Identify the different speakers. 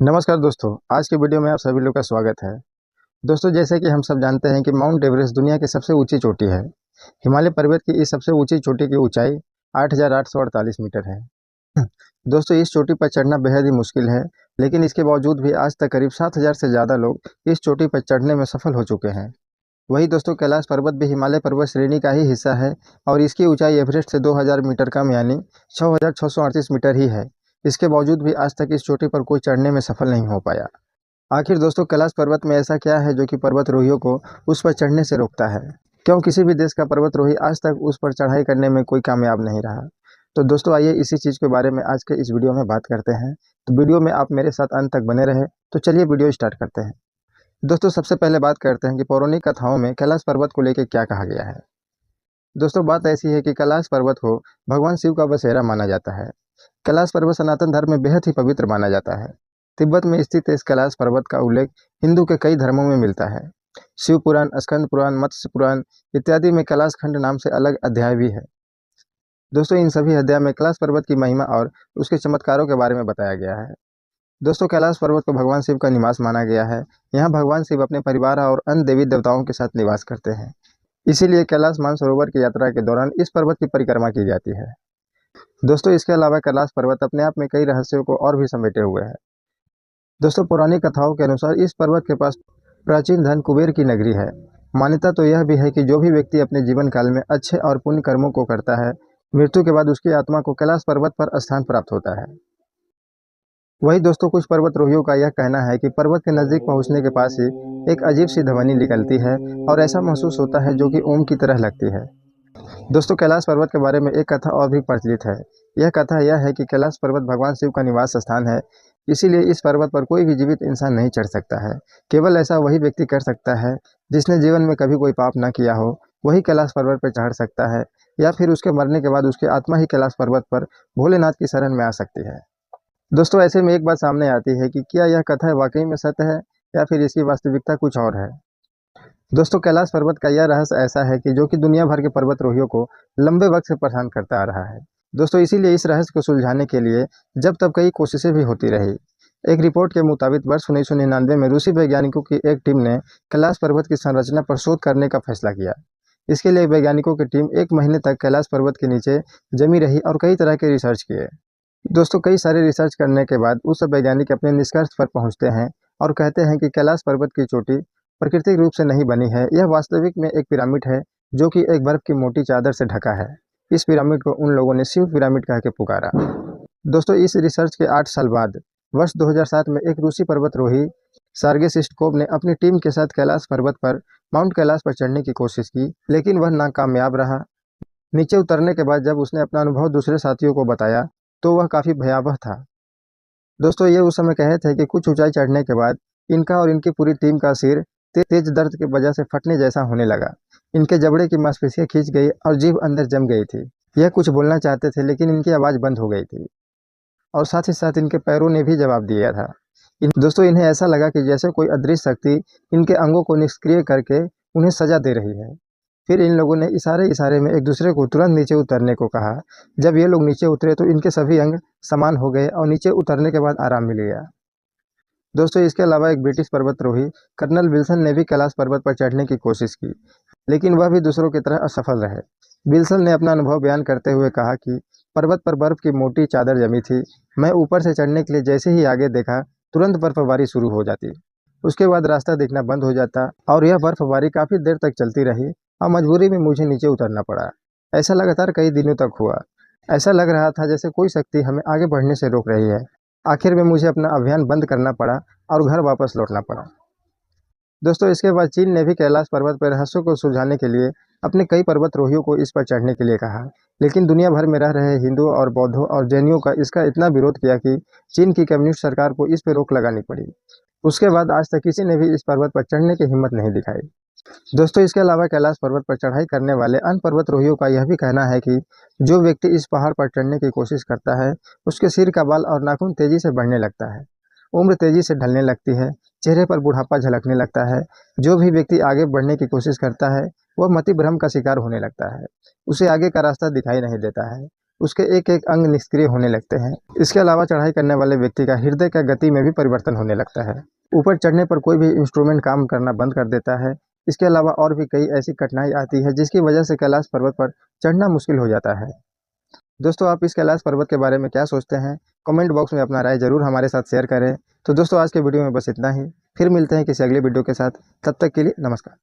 Speaker 1: नमस्कार दोस्तों, आज की वीडियो में आप सभी लोग का स्वागत है। दोस्तों, जैसे कि हम सब जानते हैं कि माउंट एवरेस्ट दुनिया की सबसे ऊंची चोटी है। हिमालय पर्वत की इस सबसे ऊंची चोटी की ऊंचाई 8,848 मीटर है। दोस्तों, इस चोटी पर चढ़ना बेहद ही मुश्किल है, लेकिन इसके बावजूद भी आज तक करीब 7,000 से ज़्यादा लोग इस चोटी पर चढ़ने में सफल हो चुके हैं। वही दोस्तों, कैलाश पर्वत भी हिमालय पर्वत श्रेणी का ही हिस्सा है और इसकी ऊंचाई एवरेस्ट से 2,000 मीटर कम यानी 6,638 मीटर ही है। इसके बावजूद भी आज तक इस चोटी पर कोई चढ़ने में सफल नहीं हो पाया। आखिर दोस्तों, कैलाश पर्वत में ऐसा क्या है जो कि पर्वतारोहियों को उस पर चढ़ने से रोकता है? क्यों किसी भी देश का पर्वतारोही आज तक उस पर चढ़ाई करने में कोई कामयाब नहीं रहा? तो दोस्तों, आइए इसी चीज़ के बारे में आज के इस वीडियो में बात करते हैं। तो वीडियो में आप मेरे साथ अंत तक बने रहे। तो चलिए वीडियो स्टार्ट करते हैं। दोस्तों, सबसे पहले बात करते हैं कि पौराणिक कथाओं में कैलाश पर्वत को लेकर क्या कहा गया है। दोस्तों, बात ऐसी है कि कैलाश पर्वत को भगवान शिव का बसेरा माना जाता है। कैलाश पर्वत सनातन धर्म में बेहद ही पवित्र माना जाता है। तिब्बत में स्थित इस कैलाश पर्वत का उल्लेख हिंदू के कई धर्मों में मिलता है। शिव पुराण, स्कंद पुराण, मत्स्य पुराण इत्यादि में कैलाश खंड नाम से अलग अध्याय भी है। दोस्तों, इन सभी अध्याय में कैलाश पर्वत की महिमा और उसके चमत्कारों के बारे में बताया गया है। दोस्तों, कैलाश पर्वत को भगवान शिव का निवास माना गया है। यहाँ भगवान शिव अपने परिवार और अन्य देवी देवताओं के साथ निवास करते हैं। इसीलिए कैलाश मानसरोवर की यात्रा के दौरान इस पर्वत की परिक्रमा की जाती है। दोस्तों, इसके अलावा कैलाश पर्वत अपने आप में कई रहस्यों को और भी समेटे हुए है। दोस्तों, पौराणिक कथाओं के अनुसार इस पर्वत के पास प्राचीन धन कुबेर की नगरी है। मान्यता तो यह भी है कि जो भी व्यक्ति अपने जीवन काल में अच्छे और पुण्य कर्मों को करता है, मृत्यु के बाद उसकी आत्मा को कैलाश पर्वत पर स्थान प्राप्त होता है। वही दोस्तों, कुछ पर्वतारोहियों का यह कहना है कि पर्वत के नजदीक पहुंचने के पास ही एक अजीब सी ध्वनि निकलती है और ऐसा महसूस होता है जो कि ओम की तरह लगती है। दोस्तों, कैलाश पर्वत के बारे में एक कथा और भी प्रचलित है। यह कथा यह है कि कैलाश पर्वत भगवान शिव का निवास स्थान है। इसीलिए इस पर्वत पर कोई भी जीवित इंसान नहीं चढ़ सकता है। केवल ऐसा वही व्यक्ति कर सकता है जिसने जीवन में कभी कोई पाप ना किया हो, वही कैलाश पर्वत पर चढ़ सकता है, या फिर उसके मरने के बाद उसकी आत्मा ही कैलाश पर्वत पर भोलेनाथ की शरण में आ सकती है। दोस्तों, ऐसे में एक बात सामने आती है कि क्या यह कथा वाकई में सत्य है या फिर इसकी वास्तविकता कुछ और है। दोस्तों, कैलाश पर्वत का यह रहस्य ऐसा है कि जो कि दुनिया भर के पर्वतारोहियों को लंबे वक्त से परेशान करता आ रहा है। दोस्तों, इसीलिए इस रहस्य को सुलझाने के लिए जब तब कई कोशिशें भी होती रही। एक रिपोर्ट के मुताबिक वर्ष 1999 में रूसी वैज्ञानिकों की एक टीम ने कैलाश पर्वत की संरचना पर शोध करने का फैसला किया। इसके लिए वैज्ञानिकों की टीम 1 महीने तक कैलाश पर्वत के नीचे जमी रही और कई तरह के रिसर्च किए। दोस्तों, कई सारे रिसर्च करने के बाद उस वैज्ञानिक अपने निष्कर्ष पर पहुंचते हैं और कहते हैं कि कैलाश पर्वत की चोटी प्राकृतिक रूप से नहीं बनी है। यह वास्तविक में एक पिरामिड है जो कि एक बर्फ की मोटी चादर से ढका है। इस पिरामिड को उन लोगों ने शिव पिरामिड कह के पुकारा। दोस्तों, इस रिसर्च के 8 साल बाद वर्ष 2007 में एक रूसी पर्वतारोही सार्गे सिस्टकोव ने अपनी टीम के साथ कैलाश पर्वत पर माउंट कैलाश पर चढ़ने की कोशिश की, लेकिन वह नाकामयाब रहा। नीचे उतरने के बाद जब उसने अपना अनुभव दूसरे साथियों को बताया तो वह काफ़ी भयावह था। दोस्तों, ये उस समय कहे थे कि कुछ ऊंचाई चढ़ने के बाद इनका और इनकी पूरी टीम का सिर तेज दर्द की वजह से फटने जैसा होने लगा। इनके जबड़े की मांसपेशियां खींच गई और जीभ अंदर जम गई थी। यह कुछ बोलना चाहते थे लेकिन इनकी आवाज़ बंद हो गई थी और साथ ही साथ इनके पैरों ने भी जवाब दिया था। दोस्तों, इन्हें ऐसा लगा कि जैसे कोई अदृश्य शक्ति इनके अंगों को निष्क्रिय करके उन्हें सजा दे रही है। फिर इन लोगों ने इशारे इशारे में एक दूसरे को तुरंत नीचे उतरने को कहा। जब ये लोग नीचे उतरे तो इनके सभी अंग समान हो गए और नीचे उतरने के बाद आराम मिल गया। दोस्तों, इसके अलावा एक ब्रिटिश पर्वतारोही कर्नल विल्सन ने भी कैलाश पर्वत पर चढ़ने की कोशिश की, लेकिन वह भी दूसरों की तरह असफल रहे। विल्सन ने अपना अनुभव बयान करते हुए कहा कि पर्वत पर बर्फ की मोटी चादर जमी थी। मैं ऊपर से चढ़ने के लिए जैसे ही आगे देखा, तुरंत बर्फबारी शुरू हो जाती। उसके बाद रास्ता दिखना बंद हो जाता और यह बर्फबारी काफ़ी देर तक चलती रही और मजबूरी में मुझे नीचे उतरना पड़ा। ऐसा लगातार कई दिनों तक हुआ। ऐसा लग रहा था जैसे कोई शक्ति हमें आगे बढ़ने से रोक रही है। आखिर में मुझे अपना अभियान बंद करना पड़ा और घर वापस लौटना पड़ा। दोस्तों, इसके बाद चीन ने भी कैलाश पर्वत पर रहस्यों को सुलझाने के लिए अपने कई पर्वतारोहियों को इस पर चढ़ने के लिए कहा, लेकिन दुनिया भर में रह रहे हिंदुओं और बौद्धों और जैनियों का इसका इतना विरोध किया कि चीन की कम्युनिस्ट सरकार को इस पर रोक लगानी पड़ी। उसके बाद आज तक किसी ने भी इस पर्वत पर चढ़ने की हिम्मत नहीं दिखाई। दोस्तों, इसके अलावा कैलाश पर्वत पर चढ़ाई करने वाले अन्य पर्वतारोहियों का यह भी कहना है कि जो व्यक्ति इस पहाड़ पर चढ़ने की कोशिश करता है, उसके सिर का बाल और नाखून तेजी से बढ़ने लगता है, उम्र तेजी से ढलने लगती है, चेहरे पर बुढ़ापा झलकने लगता है। जो भी व्यक्ति आगे बढ़ने की कोशिश करता है, वह मति भ्रम का शिकार होने लगता है। उसे आगे का रास्ता दिखाई नहीं देता है उसके एक एक अंग निष्क्रिय होने लगते हैं। इसके अलावा चढ़ाई करने वाले व्यक्ति का हृदय का गति में भी परिवर्तन होने लगता है। ऊपर चढ़ने पर कोई भी इंस्ट्रूमेंट काम करना बंद कर देता है। इसके अलावा और भी कई ऐसी कठिनाई आती है जिसकी वजह से कैलाश पर्वत पर चढ़ना मुश्किल हो जाता है। दोस्तों, आप इस कैलाश पर्वत के बारे में क्या सोचते हैं? कमेंट बॉक्स में अपना राय जरूर हमारे साथ शेयर करें। तो दोस्तों, आज के वीडियो में बस इतना ही। फिर मिलते हैं किसी अगले वीडियो के साथ। तब तक के लिए नमस्कार।